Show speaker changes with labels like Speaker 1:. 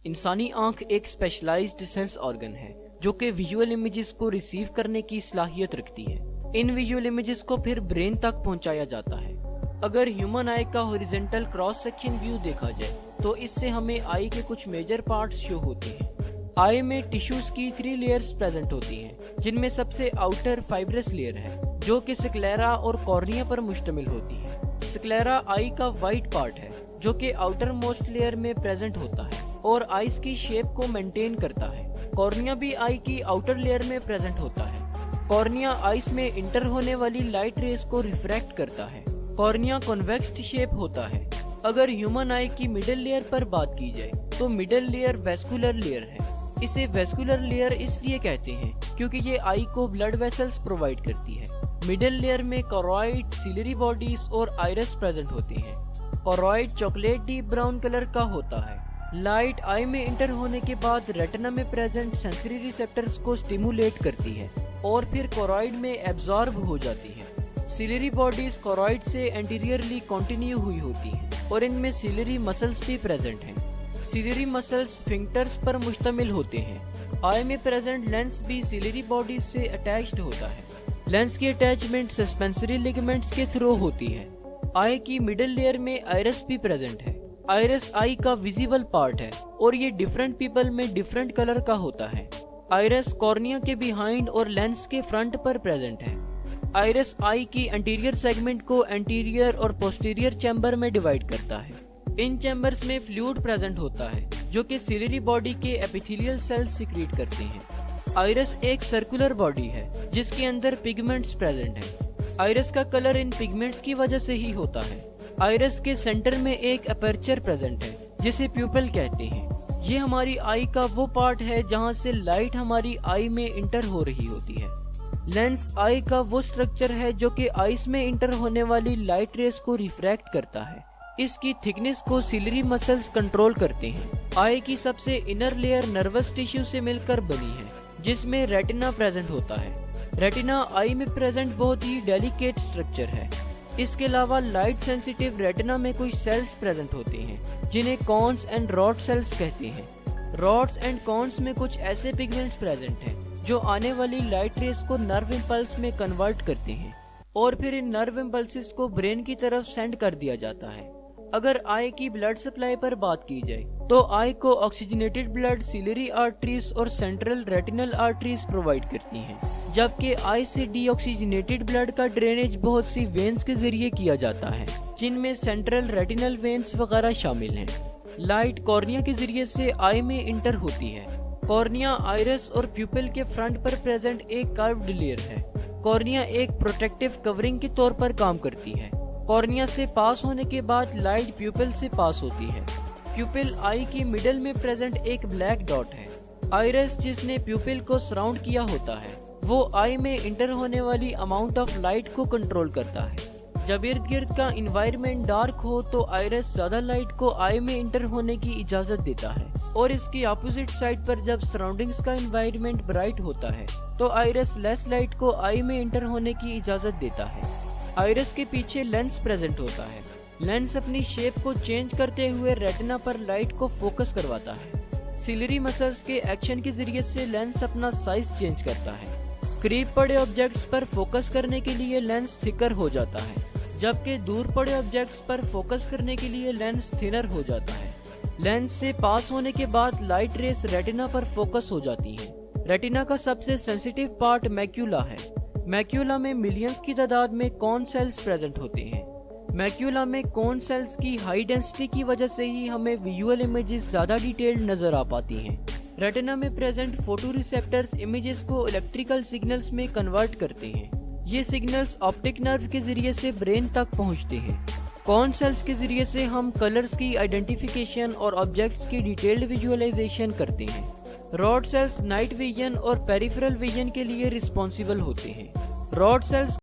Speaker 1: इंसानी आंख एक स्पेशलाइज्ड सेंस ऑर्गन है जो कि विजुअल इमेजेस को रिसीव करने की सलाहियत रखती है। इन विजुअल इमेजेस को फिर ब्रेन तक पहुंचाया जाता है। अगर ह्यूमन आई का हॉरिजॉन्टल क्रॉस सेक्शन व्यू देखा जाए तो इससे हमें आई के कुछ मेजर पार्ट्स शो होते हैं। आई में टिश्यूज की 3 लेयर्स प्रेजेंट होती हैं, जिनमें सबसे आउटर फाइब्रस लेयर है जो कि स्क्लेरा और कॉर्निया पर मुश्तमिल होती है। स्क्लेरा आई का व्हाइट पार्ट है जो कि आउटर मोस्ट लेयर में प्रेजेंट होता है और आइस की शेप को मेंटेन करता है। कॉर्निया भी आई की आउटर लेयर में प्रेजेंट होता है। कॉर्निया आइस में इंटर होने वाली लाइट रेस को रिफ्रैक्ट करता है। कॉर्निया कॉन्वेक्स शेप होता है। अगर ह्यूमन आई की मिडिल लेयर पर बात की जाए तो मिडिल लेयर वेस्कुलर लेयर है। इसे वेस्कुलर लेयर इसलिए कहते हैं क्योंकि ये आई को ब्लड वेसल्स प्रोवाइड करती है। मिडिल लेयर में कोरॉइड, सिलरी बॉडीज और आइरिस प्रेजेंट होते हैं। Choroid chocolate deep brown colour का होता है। लाइट आई में इंटर होने के बाद रेटिना में प्रेजेंट सेंसरी रिसेप्टर्स को स्टिमुलेट करती है और फिर कोरॉइड में एब्जॉर्ब हो जाती है। सिलरी बॉडीज कोरॉइड से एंटीरियरली कंटिन्यू हुई होती हैं और इनमें सिलरी मसल्स भी प्रेजेंट हैं। सिलरी मसल्स स्फिंक्टर्स पर मुश्तमिल होते हैं। आई में प्रेजेंट लेंस भी सिलरी बॉडीज से अटैच्ड होता है। लेंस की अटैचमेंट सस्पेंसरी लिगामेंट्स के थ्रू होती है। आई की मिडिल लेयर में आइरिस भी प्रेजेंट है। आइरिस आई का विजिबल पार्ट है और ये डिफरेंट पीपल में डिफरेंट कलर का होता है। आइरिस कॉर्निया के बिहाइंड और लेंस के फ्रंट पर प्रेजेंट है। आइरिस आई की एंटीरियर सेगमेंट को एंटीरियर और पोस्टीरियर चैम्बर में डिवाइड करता है। इन चैम्बर्स में फ्लूइड प्रेजेंट होता है जो कि सिलरी बॉडी के एपिथेलियल सेल्स सिक्रीट करते हैं। आइरिस एक सर्कुलर बॉडी है जिसके अंदर पिगमेंट्स प्रेजेंट हैं। आइरिस का कलर इन पिगमेंट्स की वजह से ही होता है। आइरिस के सेंटर में एक अपर्चर प्रेजेंट है जिसे प्यूपिल कहते हैं। ये हमारी आई का वो पार्ट है जहाँ से लाइट हमारी आई में इंटर हो रही होती है। लेंस आई का वो स्ट्रक्चर है जो कि आइस में इंटर होने वाली लाइट रेस को रिफ्रैक्ट करता है। इसकी थिकनेस को सिलरी मसल्स कंट्रोल करते हैं। आई की सबसे इनर लेयर नर्वस टिश्यू से मिलकर बनी है जिसमें रेटिना प्रेजेंट होता है। रेटिना आई में प्रेजेंट बहुत ही डेलिकेट स्ट्रक्चर है। इसके अलावा लाइट सेंसिटिव रेटिना में कुछ सेल्स प्रेजेंट होते हैं जिन्हें कॉन्स एंड रॉड सेल्स कहते हैं। रॉड्स एंड कॉन्स में कुछ ऐसे पिगमेंट्स प्रेजेंट हैं जो आने वाली लाइट रेस को नर्व इम्पल्स में कन्वर्ट करते हैं और फिर इन नर्व इम्पल्सिस को ब्रेन की तरफ सेंड कर दिया जाता है। अगर आई की ब्लड सप्लाई पर बात की जाए तो आई को ऑक्सीजनेटेड ब्लड सिलरी आर्टरीज और सेंट्रल रेटिनल आर्टरीज प्रोवाइड करती हैं, जबकि आई से डीऑक्सीजनेटेड ब्लड का ड्रेनेज बहुत सी वेन्स के जरिए किया जाता है जिनमें सेंट्रल रेटिनल वेन्स वगैरह शामिल हैं। लाइट कॉर्निया के जरिए से आई में इंटर होती है। कॉर्निया आइरिस और प्यूपिल के फ्रंट पर प्रेजेंट एक कर्व्ड लेयर है। कॉर्निया एक प्रोटेक्टिव कवरिंग के तौर पर काम करती है। कॉर्निया से पास होने के बाद लाइट प्यूपिल से पास होती है। प्यूपिल आई की मिडल में प्रेजेंट एक ब्लैक डॉट है। आइरिस जिसने प्यूपिल को सराउंड किया होता है वो आई में इंटर होने वाली अमाउंट ऑफ लाइट को कंट्रोल करता है। जब इर्द गिर्द का इन्वायरमेंट डार्क हो तो आइरिस ज्यादा लाइट को आई में इंटर होने की इजाजत देता है और इसकी अपोजिट साइड पर जब सराउंडिंग्स का इन्वायरमेंट ब्राइट होता है तो आइरिस लेस लाइट को आई में इंटर होने की इजाजत देता है। आइरिस के पीछे लेंस प्रेजेंट होता है। लेंस अपनी शेप को चेंज करते हुए रेटिना पर लाइट को फोकस करवाता है। सिलरी मसल्स के एक्शन के जरिए से लेंस अपना साइज चेंज करता है। करीब पड़े ऑब्जेक्ट्स पर फोकस करने के लिए लेंस थिकर हो जाता है, जबकि दूर पड़े ऑब्जेक्ट्स पर फोकस करने के लिए लेंस थिनर हो जाता है। लेंस से पास होने के बाद लाइट रेस रेटिना पर फोकस हो जाती है। रेटिना का सबसे सेंसिटिव पार्ट मैक्यूला है। मैक्यूला में मिलियंस की तादाद में कॉन सेल्स प्रेजेंट होते हैं। मैक्यूला में कॉन सेल्स की हाई डेंसिटी की वजह से ही हमें विजुअल इमेजेस ज्यादा डिटेल्ड नजर आ पाती हैं। रेटिना में प्रेजेंट फोटो रिसेप्टर्स इमेजेस को इलेक्ट्रिकल सिग्नल्स में कन्वर्ट करते हैं। ये सिग्नल्स ऑप्टिक नर्व के जरिए से ब्रेन तक पहुंचते हैं। कॉन सेल्स के जरिए से हम कलर्स की आइडेंटिफिकेशन और ऑब्जेक्ट्स की डिटेल्ड विजुअलाइजेशन करते हैं। रॉड सेल्स नाइट विजन और पेरिफेरल विजन के लिए रिस्पॉन्सिबल होते हैं। Rod sales